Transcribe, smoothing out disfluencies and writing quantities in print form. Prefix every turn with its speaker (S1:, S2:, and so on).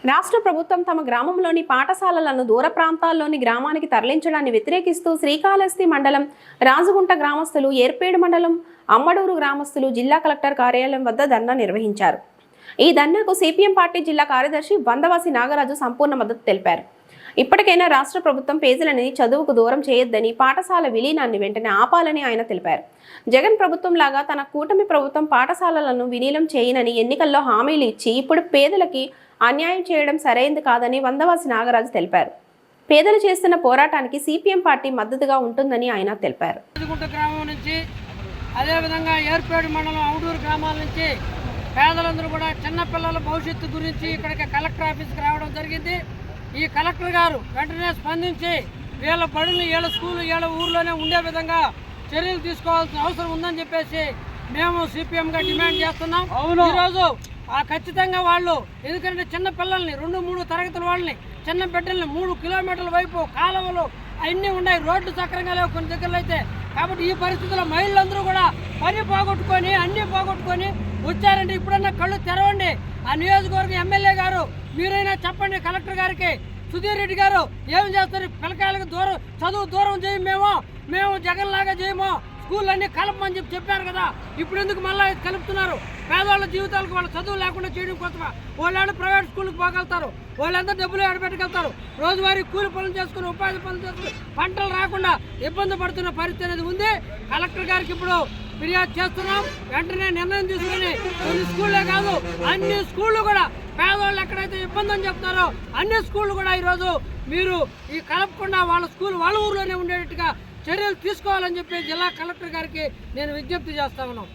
S1: రాష్ట్ర ప్రభుత్వం తమ గ్రామంలోని పాఠశాలలను దూర ప్రాంతాల్లోని గ్రామానికి తరలించడాన్ని వ్యతిరేకిస్తూ శ్రీకాళహస్తి మండలం రాజగుంట గ్రామస్తులు, ఏర్పేడు మండలం అమ్మడూరు గ్రామస్తులు జిల్లా కలెక్టర్ కార్యాలయం వద్ద ధర్నా నిర్వహించారు. ఈ ధర్నాకు సిపిఎం పార్టీ జిల్లా కార్యదర్శి వందవాసి నాగరాజు సంపూర్ణ మద్దతు తెలిపారు. ఇప్పటికైనా రాష్ట్ర ప్రభుత్వం పేదలని చదువుకు దూరం చేయొద్దని, పాఠశాల విలీనాన్ని వెంటనే ఆపాలని ఆయన తెలిపారు. జగన్ ప్రభుత్వం లాగా తన కూటమి ప్రభుత్వం పాఠశాలలను విలీనం చేయనని ఎన్నికల్లో హామీలు ఇచ్చి ఇప్పుడు పేదలకి అన్యాయం చేయడం సరైంది కాదని వందవాసి నాగరాజు తెలిపారు. పేదలు చేస్తున్న పోరాటానికి సిపిఎం పార్టీ మద్దతుగా ఉంటుందని ఆయన తెలిపారు.
S2: అదేవిధంగా ఏర్పేడు మండలం అవుడూరు గ్రామాల నుంచి పేదలందరూ కూడా చిన్నపిల్లల భవిష్యత్తు గురించి ఇక్కడికి కలెక్టర్ ఆఫీస్కి రావడం జరిగింది. ఈ కలెక్టర్ గారు వెంటనే స్పందించి వీళ్ళ బడులు, వీళ్ళ స్కూలు, వీళ్ళ ఊర్లోనే ఉండే విధంగా చర్యలు తీసుకోవాల్సిన అవసరం ఉందని చెప్పేసి మేము సిపిఎంగా డిమాండ్ చేస్తున్నాం. ఈరోజు ఖచ్చితంగా వాళ్ళు, ఎందుకంటే చిన్న పిల్లల్ని 2-3 తరగతుల వాళ్ళని, చిన్న బిడ్డల్ని 3 కిలోమీటర్ల వైపు కాలువలు అన్నీ ఉన్నాయి, రోడ్లు సక్రంగా లేవు కొన్ని దగ్గరలో అయితే. కాబట్టి ఈ పరిస్థితుల్లో మహిళలందరూ కూడా పని పోగొట్టుకొని అన్నీ పోగొట్టుకొని వచ్చారంటే ఇప్పుడన్నా కళ్ళు తెరవండి. ఆ నియోజకవర్గం ఎమ్మెల్యే గారు మీరైనా చెప్పండి కలెక్టర్ గారికి, సుధీర్ రెడ్డి గారు ఏం చేస్తారు? పిల్లకాయలకు చదువు దూరం చేయము, మేము జగన్ లాగా చేయము, స్కూల్ అన్నీ కలపమని చెప్పారు కదా, ఇప్పుడు ఎందుకు మళ్ళీ కలుపుతున్నారు? పేదవాళ్ళ జీవితాలకు వాళ్ళ చదువు లేకుండా చేయడం కోసమా? వాళ్ళు ప్రైవేట్ స్కూల్కి పోగలుగుతారు, వాళ్ళంతా డబ్బులు ఎడబెట్టగలుగుతారు, రోజువారీ కూలి పనులు చేసుకుని, ఉపాధి పనులు చేసుకుని పంటలు రాకుండా ఇబ్బంది పడుతున్న పరిస్థితి అనేది ఉంది. కలెక్టర్ గారికి ఇప్పుడు ఫిర్యాదు చేస్తున్నాం. వెంటనే నిర్ణయం తీసుకుని కొన్ని స్కూళ్ళే కాదు అన్ని స్కూళ్ళు కూడా పేదవాళ్ళు ఎక్కడైతే ఇబ్బంది అని చెప్తారో అన్ని స్కూళ్ళు కూడా ఈరోజు మీరు ఈ కలపకుండా వాళ్ళ స్కూల్ వాళ్ళ ఊర్లోనే ఉండేటట్టుగా చర్యలు తీసుకోవాలని చెప్పి జిల్లా కలెక్టర్ గారికి నేను విజ్ఞప్తి చేస్తా ఉన్నాను.